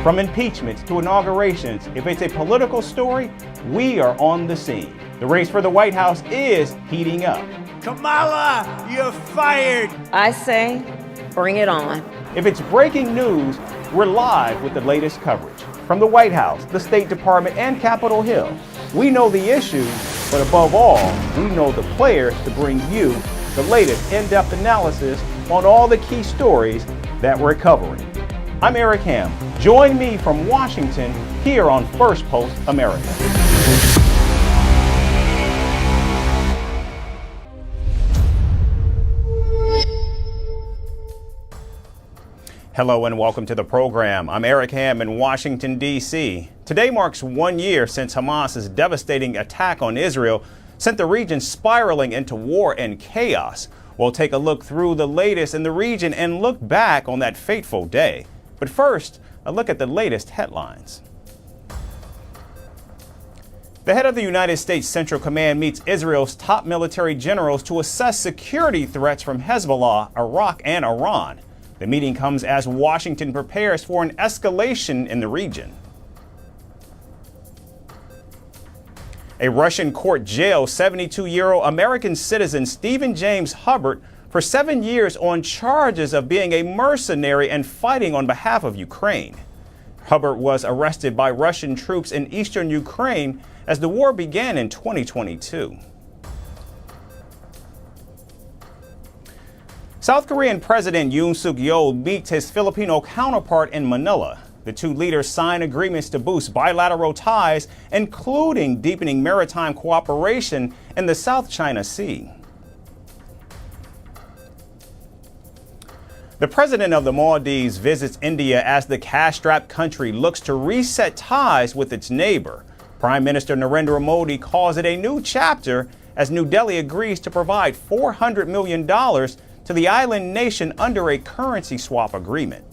From impeachments to inaugurations, if it's a political story, we are on the scene. The race for the White House is heating up. Kamala, you're fired! I say, bring it on. If it's breaking news, we're live with the latest coverage. From the White House, the State Department, and Capitol Hill, we know the issues, but above all, we know the players to bring you the latest in-depth analysis on all the key stories that we're covering. I'm Eric Ham. Join me from Washington here on Firstpost America. Hello and welcome to the program. I'm Eric Ham in Washington, D.C. Today marks 1 year since Hamas's devastating attack on Israel sent the region spiraling into war and chaos. We'll take a look through the latest in the region and look back on that fateful day. But first, a look at the latest headlines. The head of the United States Central Command meets Israel's top military generals to assess security threats from Hezbollah, Iraq, and Iran. The meeting comes as Washington prepares for an escalation in the region. A Russian court jails 72-year-old American citizen Stephen James Hubbard for 7 years on charges of being a mercenary and fighting on behalf of Ukraine. Hubbard was arrested by Russian troops in eastern Ukraine as the war began in 2022. South Korean President Yoon Suk-yeol meets his Filipino counterpart in Manila. The two leaders signed agreements to boost bilateral ties, including deepening maritime cooperation in the South China Sea. The president of the Maldives visits India as the cash-strapped country looks to reset ties with its neighbor. Prime Minister Narendra Modi calls it a new chapter as New Delhi agrees to provide $400 million to the island nation under a currency swap agreement.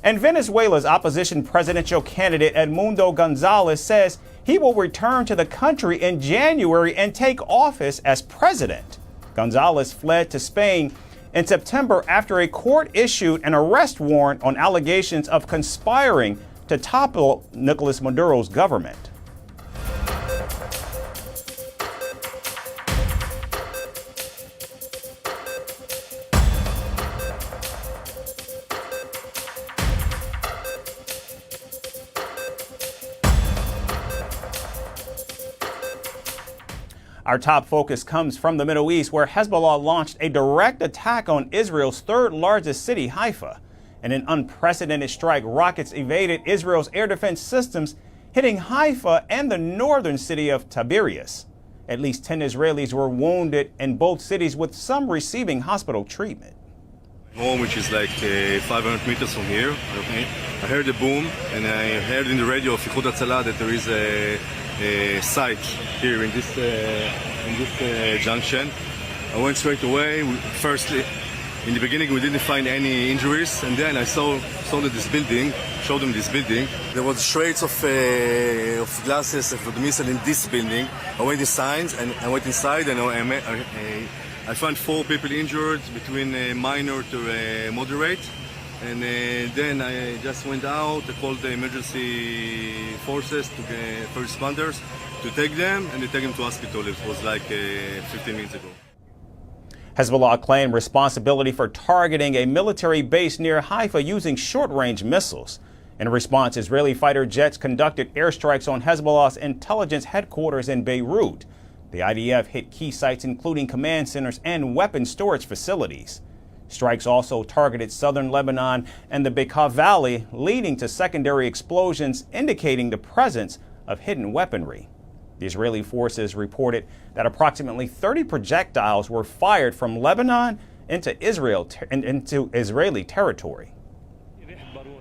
And Venezuela's opposition presidential candidate Edmundo Gonzalez says he will return to the country in January and take office as president. Gonzalez fled to Spain in September after a court issued an arrest warrant on allegations of conspiring to topple Nicolas Maduro's government. Our top focus comes from the Middle East, where Hezbollah launched a direct attack on Israel's third largest city, Haifa. In an unprecedented strike, rockets evaded Israel's air defense systems, hitting Haifa and the northern city of Tiberias. At least 10 Israelis were wounded in both cities, with some receiving hospital treatment. Home, which is like 500 meters from here. I heard a boom, and I heard in the radio of Ichud Hatzala that there is a site here in this junction. I went straight away. Firstly, in the beginning, we didn't find any injuries, and then I saw that this building, showed them this building. There was shreds of glasses of the missile in this building. I went inside, and I found 4 people injured, between minor to moderate. And then I just went out, I called the emergency forces, to get first responders, to take them, and they take them to hospital. It was like 15 minutes ago. Hezbollah claimed responsibility for targeting a military base near Haifa using short-range missiles. In response, Israeli fighter jets conducted airstrikes on Hezbollah's intelligence headquarters in Beirut. The IDF hit key sites including command centers and weapons storage facilities. Strikes also targeted southern Lebanon and the Bekaa Valley, leading to secondary explosions indicating the presence of hidden weaponry. The Israeli forces reported that approximately 30 projectiles were fired from Lebanon into Israeli territory.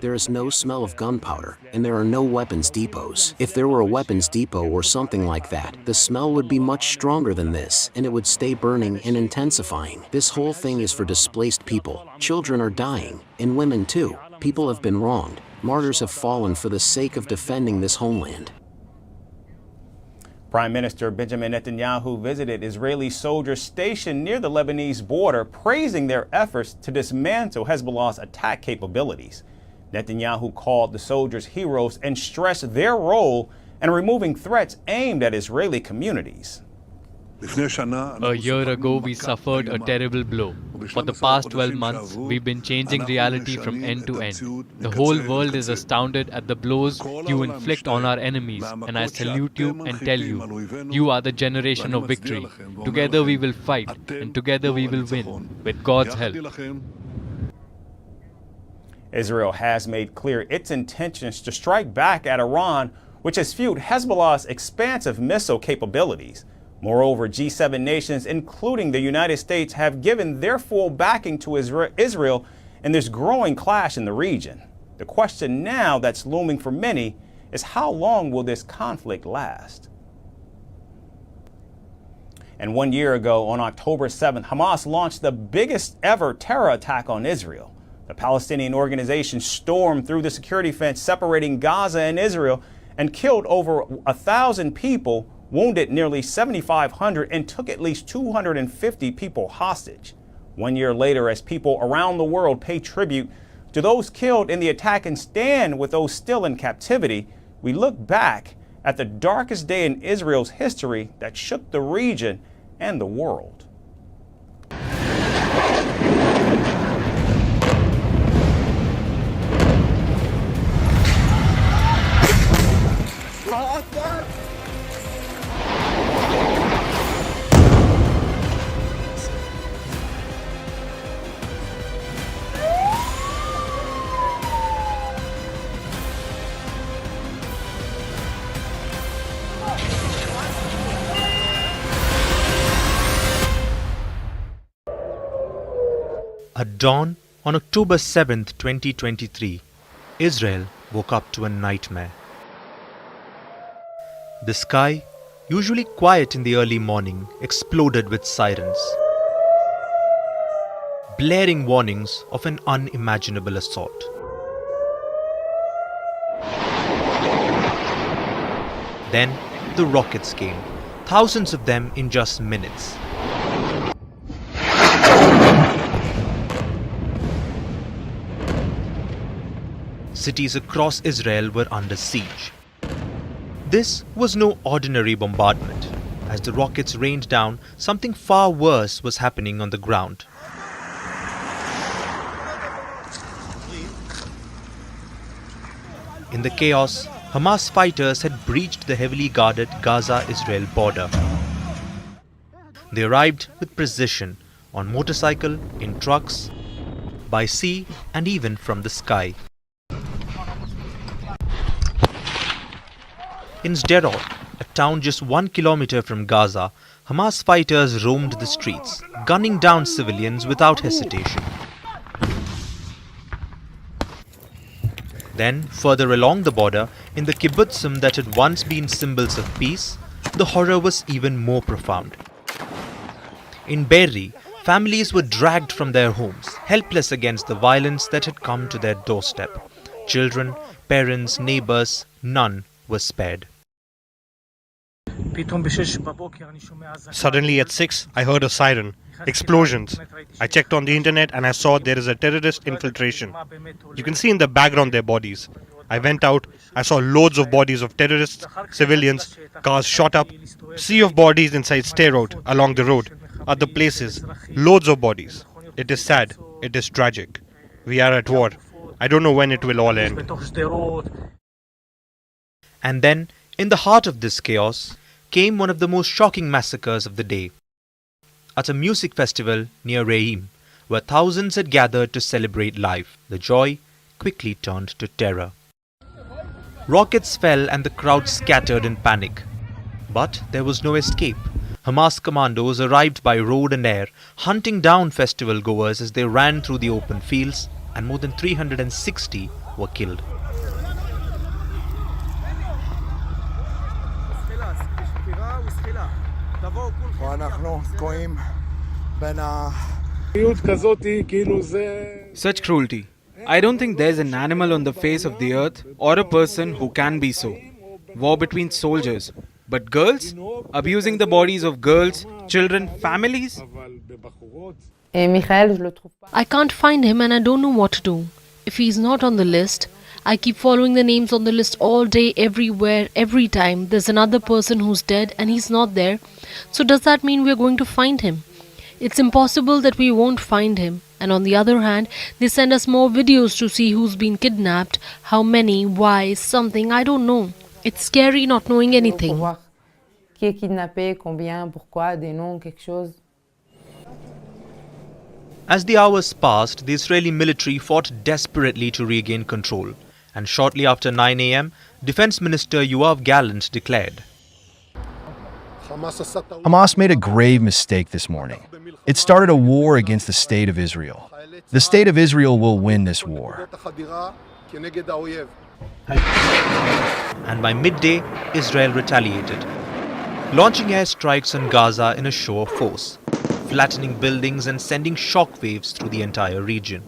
There is no smell of gunpowder, and there are no weapons depots. If there were a weapons depot or something like that, the smell would be much stronger than this, and it would stay burning and intensifying. This whole thing is for displaced people. Children are dying, and women too. People have been wronged. Martyrs have fallen for the sake of defending this homeland. Prime Minister Benjamin Netanyahu visited Israeli soldiers stationed near the Lebanese border, praising their efforts to dismantle Hezbollah's attack capabilities. Netanyahu called the soldiers heroes and stressed their role in removing threats aimed at Israeli communities. A year ago, we suffered a terrible blow. For the past 12 months, we've been changing reality from end to end. The whole world is astounded at the blows you inflict on our enemies, and I salute you and tell you, you are the generation of victory. Together we will fight, and together we will win, with God's help. Israel has made clear its intentions to strike back at Iran, which has fueled Hezbollah's expansive missile capabilities. Moreover, G7 nations, including the United States, have given their full backing to Israel in this growing clash in the region. The question now that's looming for many is how long will this conflict last? And 1 year ago, on October 7th, Hamas launched the biggest ever terror attack on Israel. The Palestinian organization stormed through the security fence separating Gaza and Israel and killed over 1,000 people, wounded nearly 7,500, and took at least 250 people hostage. 1 year later, as people around the world pay tribute to those killed in the attack and stand with those still in captivity, we look back at the darkest day in Israel's history that shook the region and the world. At dawn on October 7th, 2023, Israel woke up to a nightmare. The sky, usually quiet in the early morning, exploded with sirens, blaring warnings of an unimaginable assault. Then the rockets came, thousands of them in just minutes. Cities across Israel were under siege. This was no ordinary bombardment. As the rockets rained down, something far worse was happening on the ground. In the chaos, Hamas fighters had breached the heavily guarded Gaza-Israel border. They arrived with precision, on motorcycle, in trucks, by sea, and even from the sky. In Sderot, a town just 1 kilometer from Gaza, Hamas fighters roamed the streets, gunning down civilians without hesitation. Then, further along the border, in the kibbutzim that had once been symbols of peace, the horror was even more profound. In Be'eri, families were dragged from their homes, helpless against the violence that had come to their doorstep. Children, parents, neighbors, none were spared. Suddenly at 6, I heard a siren. Explosions. I checked on the internet and I saw there is a terrorist infiltration. You can see in the background their bodies. I went out, I saw loads of bodies of terrorists, civilians, cars shot up, sea of bodies inside Sderot, along the road, other places, loads of bodies. It is sad, it is tragic. We are at war. I don't know when it will all end. And then, in the heart of this chaos, came one of the most shocking massacres of the day. At a music festival near Reim, where thousands had gathered to celebrate life, the joy quickly turned to terror. Rockets fell and the crowd scattered in panic. But there was no escape. Hamas commandos arrived by road and air, hunting down festival goers as they ran through the open fields, and more than 360 were killed. Such cruelty. I don't think there's an animal on the face of the earth or a person who can be so. War between soldiers. But girls? Abusing the bodies of girls, children, families? I can't find him and I don't know what to do. If he's not on the list, I keep following the names on the list all day, everywhere, every time. There's another person who's dead and he's not there. So does that mean we're going to find him? It's impossible that we won't find him. And on the other hand, they send us more videos to see who's been kidnapped, how many, why, something, I don't know. It's scary not knowing anything. As the hours passed, the Israeli military fought desperately to regain control, and shortly after 9 a.m., Defense Minister Yoav Gallant declared, Hamas made a grave mistake this morning. It started a war against the State of Israel. The State of Israel will win this war. And by midday, Israel retaliated, launching airstrikes on Gaza in a show of force, flattening buildings and sending shockwaves through the entire region.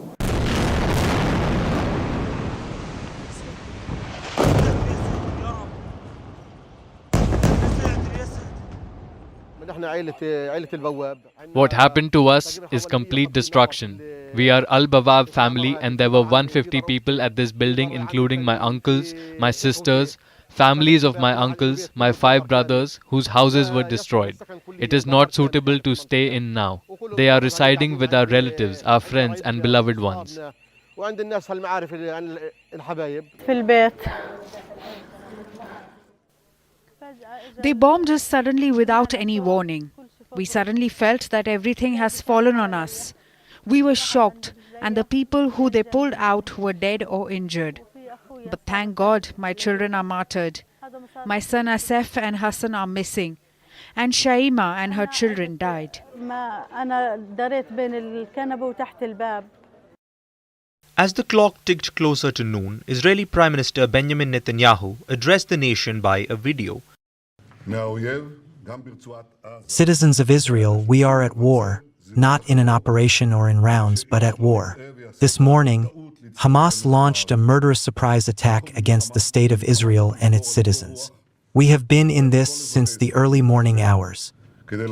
What happened to us is complete destruction. We are Al-Bawab family and there were 150 people at this building, including my uncles, my sisters, families of my uncles, my 5 brothers whose houses were destroyed. It is not suitable to stay in now. They are residing with our relatives, our friends and beloved ones. They bombed us suddenly without any warning. We suddenly felt that everything has fallen on us. We were shocked, and the people who they pulled out were dead or injured. But thank God my children are martyred. My son Asef and Hassan are missing, and Shaima and her children died. As the clock ticked closer to noon, Israeli Prime Minister Benjamin Netanyahu addressed the nation by a video. Citizens of Israel, we are at war, not in an operation or in rounds, but at war. This morning, Hamas launched a murderous surprise attack against the State of Israel and its citizens. We have been in this since the early morning hours. The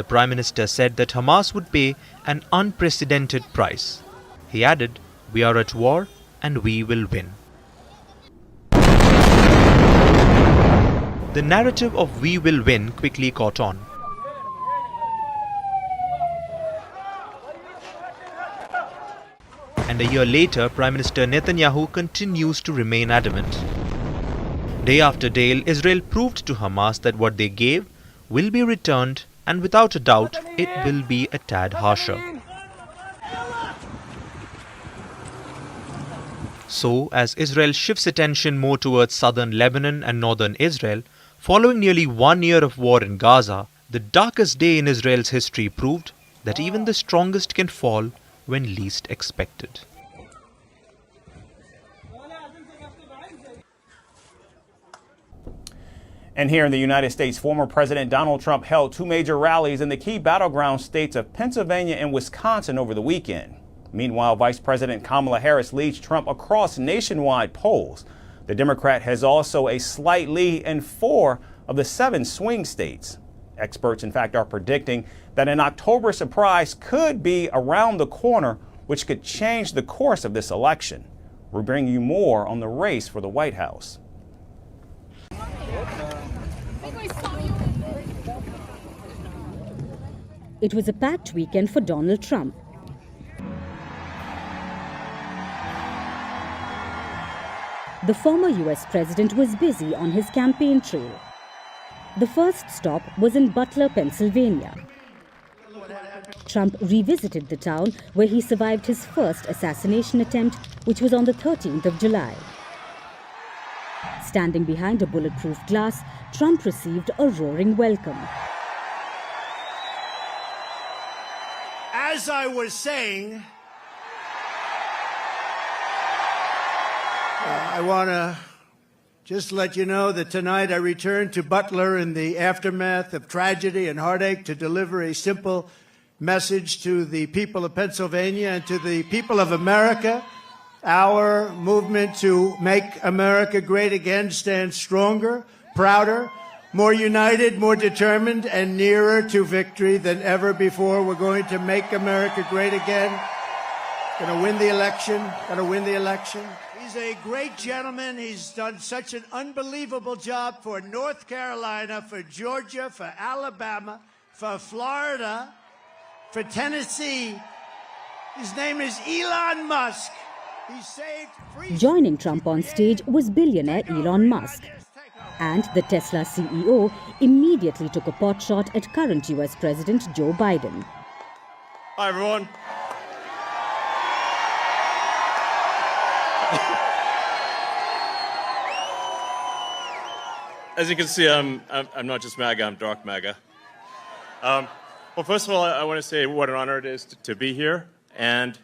Prime Minister said that Hamas would pay an unprecedented price. He added, "We are at war and we will win." The narrative of "we will win" quickly caught on. And a year later, Prime Minister Netanyahu continues to remain adamant. Day after day, Israel proved to Hamas that what they gave will be returned, and without a doubt, it will be a tad harsher. So, as Israel shifts attention more towards southern Lebanon and northern Israel, following nearly 1 year of war in Gaza, the darkest day in Israel's history proved that even the strongest can fall when least expected. And here in the United States, former President Donald Trump held 2 major rallies in the key battleground states of Pennsylvania and Wisconsin over the weekend. Meanwhile, Vice President Kamala Harris leads Trump across nationwide polls. The Democrat has also a slight lead in 4 of the 7 swing states. Experts, in fact, are predicting that an October surprise could be around the corner, which could change the course of this election. We'll bring you more on the race for the White House. It was a packed weekend for Donald Trump. The former US president was busy on his campaign trail. The first stop was in Butler, Pennsylvania. Trump revisited the town where he survived his first assassination attempt, which was on the 13th of July. Standing behind a bulletproof glass, Trump received a roaring welcome. As I was saying, I want to just let you know that tonight I returned to Butler in the aftermath of tragedy and heartache to deliver a simple message to the people of Pennsylvania and to the people of America Our movement to make America great again stands stronger, prouder, more united, more determined, and nearer to victory than ever before. We're going to make America great again. Going to win the election. Going to win the election. He's a great gentleman. He's done such an unbelievable job for North Carolina, for Georgia, for Alabama, for Florida, for Tennessee. His name is Elon Musk. He saved free. Joining Trump on stage was billionaire Elon Musk. And the Tesla CEO immediately took a pot shot at current US President Joe Biden. Hi, everyone. As you can see, I'm not just MAGA, I'm dark MAGA. Well, first of all, I want to say what an honor it is to be here. And,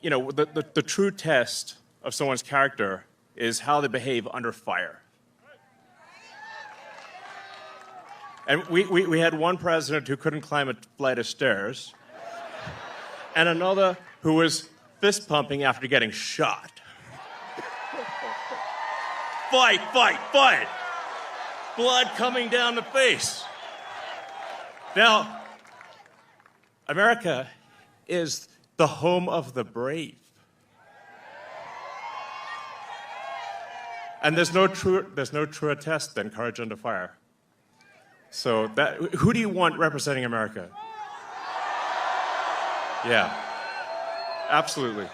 you know, the true test of someone's character is how they behave under fire. And we had one president who couldn't climb a flight of stairs, and another who was fist pumping after getting shot. Fight, fight, fight! Blood coming down the face. Now, America is the home of the brave. And there's no truer test than courage under fire. So who do you want representing America? Yeah, absolutely.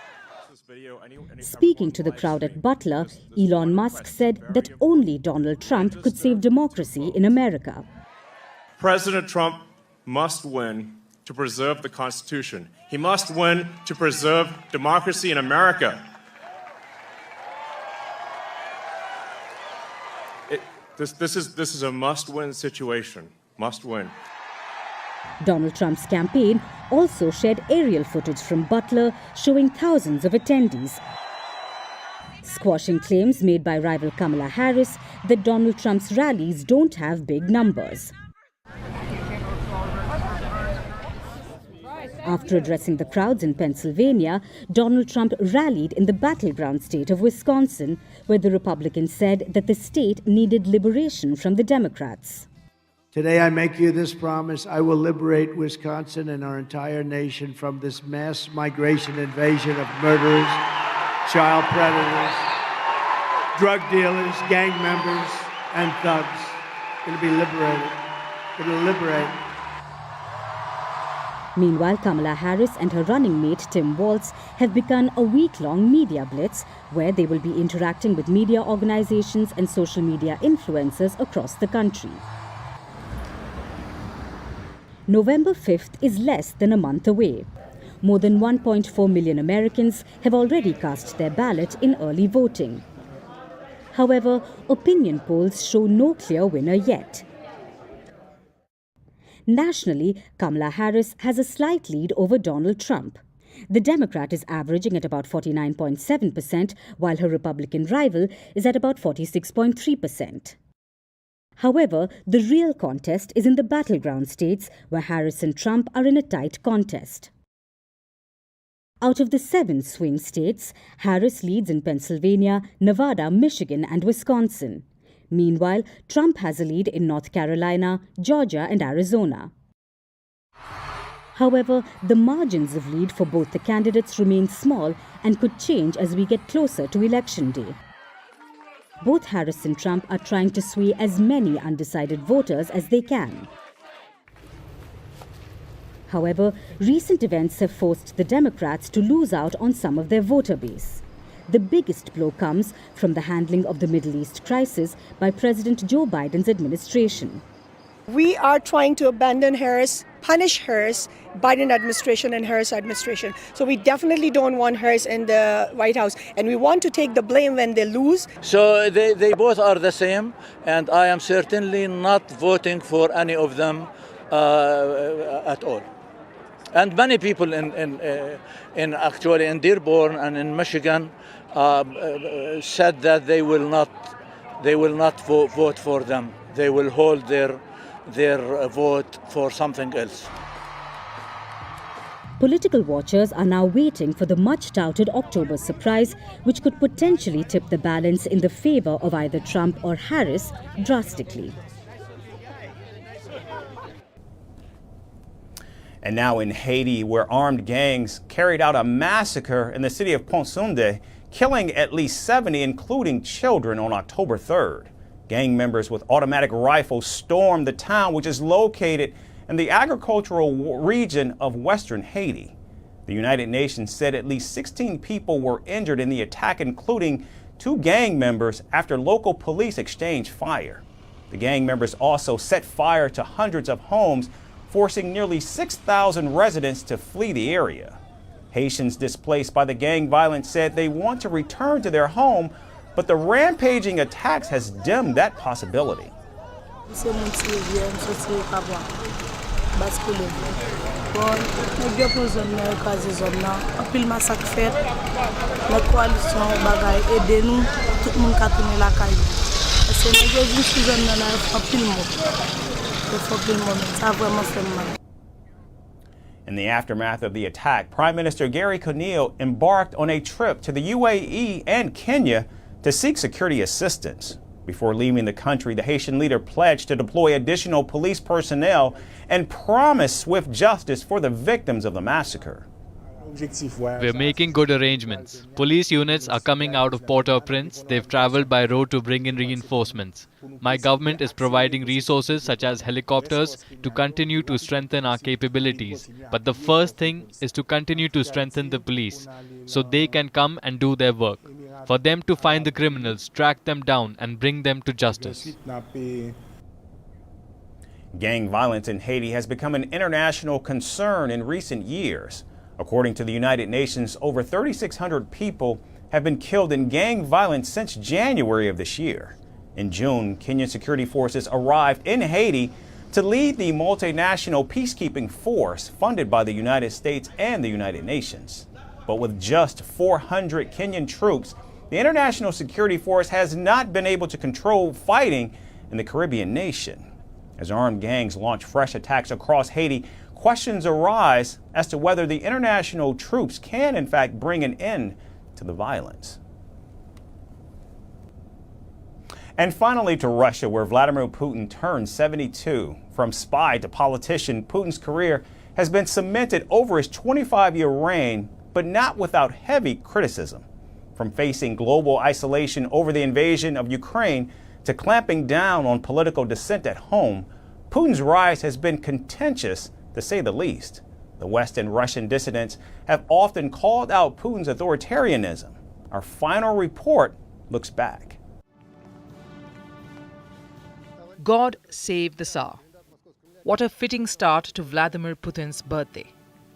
Speaking to the crowd at Butler, Elon Musk said that only Donald Trump could save democracy in America. President Trump must win to preserve the Constitution. He must win to preserve democracy in America. This is a must-win situation. Must win. Donald Trump's campaign also shared aerial footage from Butler showing thousands of attendees, squashing claims made by rival Kamala Harris that Donald Trump's rallies don't have big numbers. After addressing the crowds in Pennsylvania, Donald Trump rallied in the battleground state of Wisconsin, where the Republicans said that the state needed liberation from the Democrats. Today I make you this promise: I will liberate Wisconsin and our entire nation from this mass migration invasion of murderers, child predators, drug dealers, gang members, and thugs. It'll be liberated. It'll liberate. Meanwhile, Kamala Harris and her running mate Tim Walz have begun a week-long media blitz where they will be interacting with media organizations and social media influencers across the country. November 5th is less than a month away. More than 1.4 million Americans have already cast their ballot in early voting. However, opinion polls show no clear winner yet. Nationally, Kamala Harris has a slight lead over Donald Trump. The Democrat is averaging at about 49.7%, while her Republican rival is at about 46.3%. However, the real contest is in the battleground states where Harris and Trump are in a tight contest. Out of the 7 swing states, Harris leads in Pennsylvania, Nevada, Michigan, and Wisconsin. Meanwhile, Trump has a lead in North Carolina, Georgia, and Arizona. However, the margins of lead for both the candidates remain small and could change as we get closer to Election Day. Both Harris and Trump are trying to sway as many undecided voters as they can. However, recent events have forced the Democrats to lose out on some of their voter base. The biggest blow comes from the handling of the Middle East crisis by President Joe Biden's administration. We are trying to abandon Harris, punish Harris, Biden administration and Harris administration. So we definitely don't want Harris in the White House. And we want to take the blame when they lose. So they both are the same. And I am certainly not voting for any of them at all. And many people actually in Dearborn and in Michigan said that they will not vote for them. They will hold their vote for something else. Political watchers are now waiting for the much-touted October surprise, which could potentially tip the balance in the favor of either Trump or Harris drastically. And now in Haiti, where armed gangs carried out a massacre in the city of Pont-Sunde, killing at least 70, including children, on October 3rd. Gang members with automatic rifles stormed the town, which is located in the agricultural region of western Haiti. The United Nations said at least 16 people were injured in the attack, including 2 gang members, after local police exchanged fire. The gang members also set fire to hundreds of homes, forcing nearly 6,000 residents to flee the area. Haitians displaced by the gang violence said they want to return to their home, but the rampaging attacks has dimmed that possibility. In the aftermath of the attack, Prime Minister Gary Conille embarked on a trip to the UAE and Kenya to seek security assistance. Before leaving the country, the Haitian leader pledged to deploy additional police personnel and promised swift justice for the victims of the massacre. We're making good arrangements. Police units are coming out of Port-au-Prince. They've traveled by road to bring in reinforcements. My government is providing resources such as helicopters to continue to strengthen our capabilities. But the first thing is to continue to strengthen the police so they can come and do their work. For them to find the criminals, track them down and bring them to justice. Gang violence in Haiti has become an international concern in recent years. According to the United Nations, over 3,600 people have been killed in gang violence since January of this year. In June, Kenyan security forces arrived in Haiti to lead the multinational peacekeeping force funded by the United States and the United Nations. But with just 400 Kenyan troops, the international security force has not been able to control fighting in the Caribbean nation. As armed gangs launch fresh attacks across Haiti, questions arise as to whether the international troops can in fact bring an end to the violence. And finally to Russia, where Vladimir Putin turned 72. From spy to politician, Putin's career has been cemented over his 25-year reign, but not without heavy criticism. From facing global isolation over the invasion of Ukraine to clamping down on political dissent at home, Putin's rise has been contentious, to say the least. The West and Russian dissidents have often called out Putin's authoritarianism. Our final report looks back. God save the Tsar. What a fitting start to Vladimir Putin's birthday.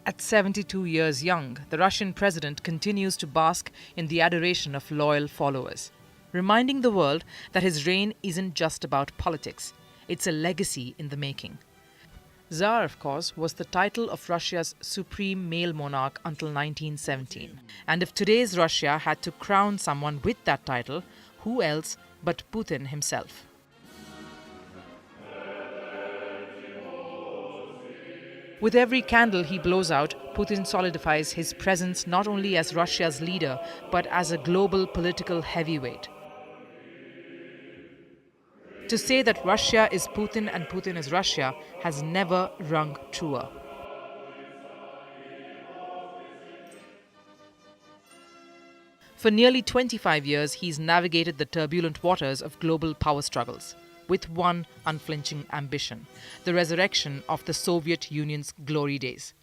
At 72 years young, the Russian president continues to bask in the adoration of loyal followers, reminding the world that his reign isn't just about politics. It's a legacy in the making. Tsar, of course, was the title of Russia's supreme male monarch until 1917. And if today's Russia had to crown someone with that title, who else but Putin himself? With every candle he blows out, Putin solidifies his presence not only as Russia's leader, but as a global political heavyweight. To say that Russia is Putin and Putin is Russia has never rung truer. For nearly 25 years, he's navigated the turbulent waters of global power struggles, with one unflinching ambition: the resurrection of the Soviet Union's glory days.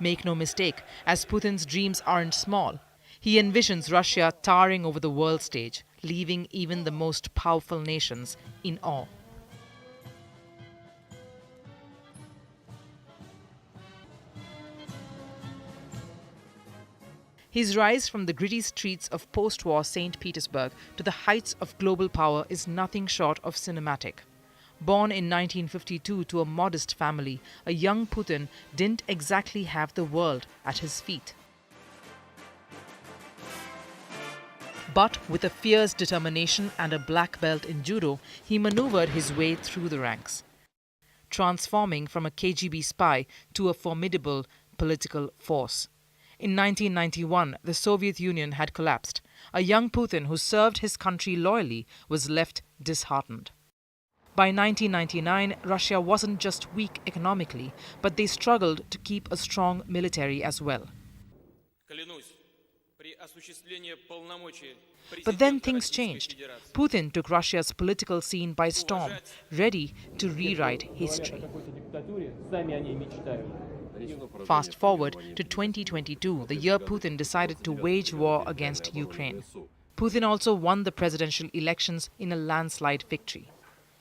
Make no mistake, as Putin's dreams aren't small, he envisions Russia towering over the world stage, leaving even the most powerful nations in awe. His rise from the gritty streets of post-war St. Petersburg to the heights of global power is nothing short of cinematic. Born in 1952 to a modest family, a young Putin didn't exactly have the world at his feet. But with a fierce determination and a black belt in judo, he maneuvered his way through the ranks, transforming from a KGB spy to a formidable political force. In 1991, the Soviet Union had collapsed. A young Putin who served his country loyally was left disheartened. By 1999, Russia wasn't just weak economically, but they struggled to keep a strong military as well. But then things changed. Putin took Russia's political scene by storm, ready to rewrite history. Fast forward to 2022, the year Putin decided to wage war against Ukraine. Putin also won the presidential elections in a landslide victory.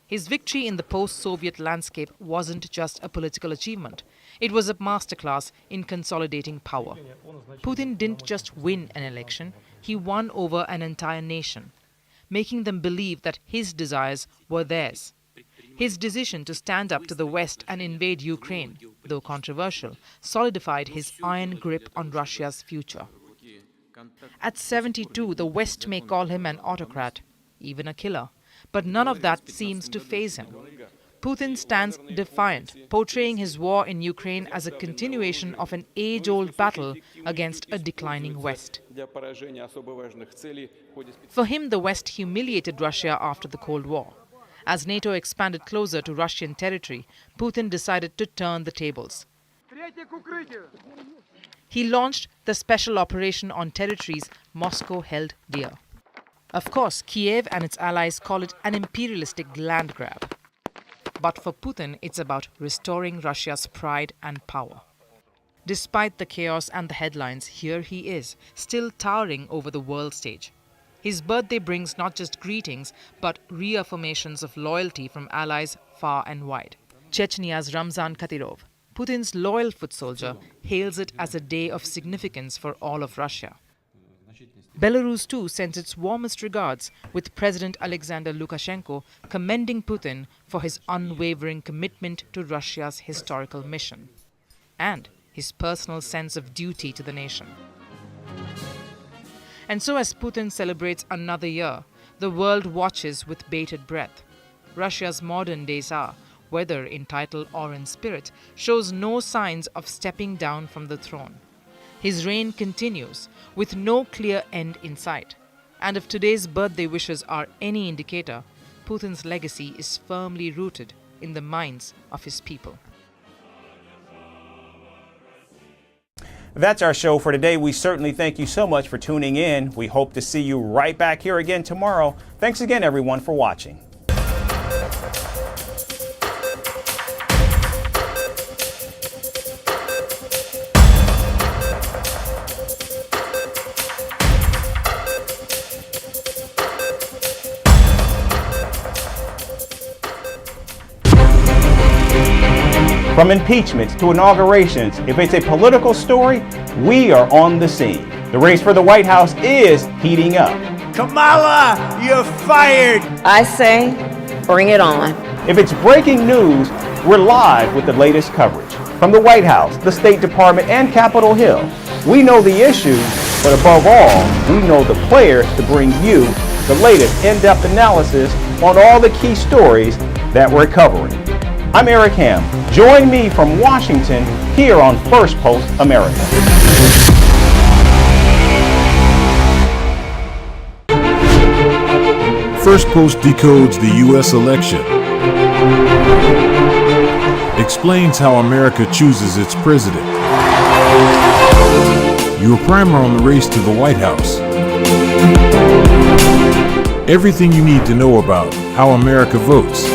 His victory in the post-Soviet landscape wasn't just a political achievement. It was a masterclass in consolidating power. Putin didn't just win an election, he won over an entire nation, making them believe that his desires were theirs. His decision to stand up to the West and invade Ukraine, though controversial, solidified his iron grip on Russia's future. At 72, the West may call him an autocrat, even a killer, but none of that seems to faze him. Putin stands defiant, portraying his war in Ukraine as a continuation of an age-old battle against a declining West. For him, the West humiliated Russia after the Cold War. As NATO expanded closer to Russian territory, Putin decided to turn the tables. He launched the special operation on territories Moscow held dear. Of course, Kiev and its allies call it an imperialistic land grab. But for Putin, it's about restoring Russia's pride and power. Despite the chaos and the headlines, here he is, still towering over the world stage. His birthday brings not just greetings, but reaffirmations of loyalty from allies far and wide. Chechnyas Ramzan Kadyrov, Putin's loyal foot soldier, hails it as a day of significance for all of Russia. Belarus too sends its warmest regards, with President Alexander Lukashenko commending Putin for his unwavering commitment to Russia's historical mission and his personal sense of duty to the nation. And so as Putin celebrates another year, the world watches with bated breath. Russia's modern-day Tsar, whether in title or in spirit, shows no signs of stepping down from the throne. His reign continues, with no clear end in sight. And if today's birthday wishes are any indicator, Putin's legacy is firmly rooted in the minds of his people. That's our show for today. We certainly thank you so much for tuning in. We hope to see you right back here again tomorrow. Thanks again, everyone, for watching. From impeachments to inaugurations, if it's a political story, we are on the scene. The race for the White House is heating up. Kamala, you're fired! I say, bring it on. If it's breaking news, we're live with the latest coverage. From the White House, the State Department, and Capitol Hill, we know the issues, but above all, we know the players to bring you the latest in-depth analysis on all the key stories that we're covering. I'm Eric Ham. Join me from Washington here on Firstpost America. Firstpost decodes the U.S. election, explains how America chooses its president. Your primer on the race to the White House. Everything you need to know about how America votes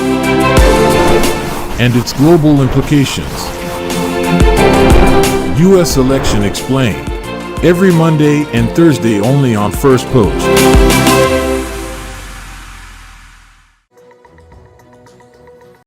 and its global implications. U.S. Election Explained. Every Monday and Thursday only on Firstpost.